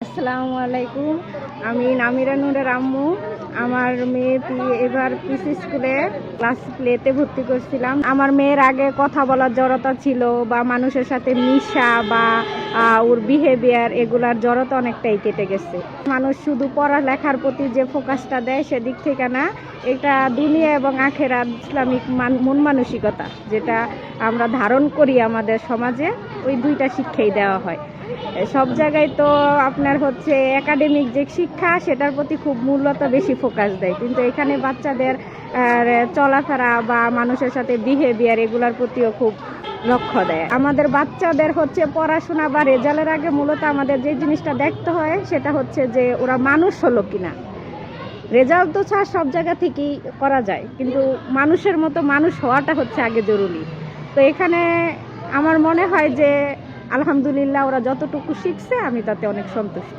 আসসালামু আলাইকুম। আমি নামিরা নূরের আম্মু। আমার মেয়েটি এবার পিসি স্কুলে ক্লাস প্লেতে ভর্তি করছিলাম। আমার মেয়ের আগে কথা বলার জড়তা ছিল বা মানুষের সাথে মিশা বা ওর বিহেভিয়ার এগুলার জড়তা অনেকটাই কেটে গেছে। মানুষ শুধু পড়ালেখার প্রতি যে ফোকাসটা দেয় সেদিক থেকে না, এটা দুনিয়া এবং আখেরাত ইসলামিক মন মানসিকতা যেটা আমরা ধারণ করি আমাদের সমাজে, ওই দুইটা শিক্ষাই দেওয়া হয়। সব জায়গায় তো আপনার হচ্ছে একাডেমিক যে শিক্ষা সেটার প্রতি খুব মূলত বেশি ফোকাস দেয়, কিন্তু এখানে বাচ্চাদের চলাফেরা বা মানুষের সাথে বিহেভিয়ার এগুলোর প্রতিও খুব লক্ষ্য দেয়। আমাদের বাচ্চাদের হচ্ছে পড়াশোনা বা রেজাল্টের আগে মূলত আমাদের যে জিনিসটা দেখতে হয় সেটা হচ্ছে যে ওরা মানুষ হলো কিনা। রেজাল্ট তো ছাড় সব জায়গা থেকেই করা যায়, কিন্তু মানুষের মতো মানুষ হওয়াটা হচ্ছে আগে জরুরি। তো এখানে আমার মনে হয় যে আলহামদুলিল্লাহ ওরা যতটুকু শিখছে আমি তাতে অনেক সন্তুষ্ট।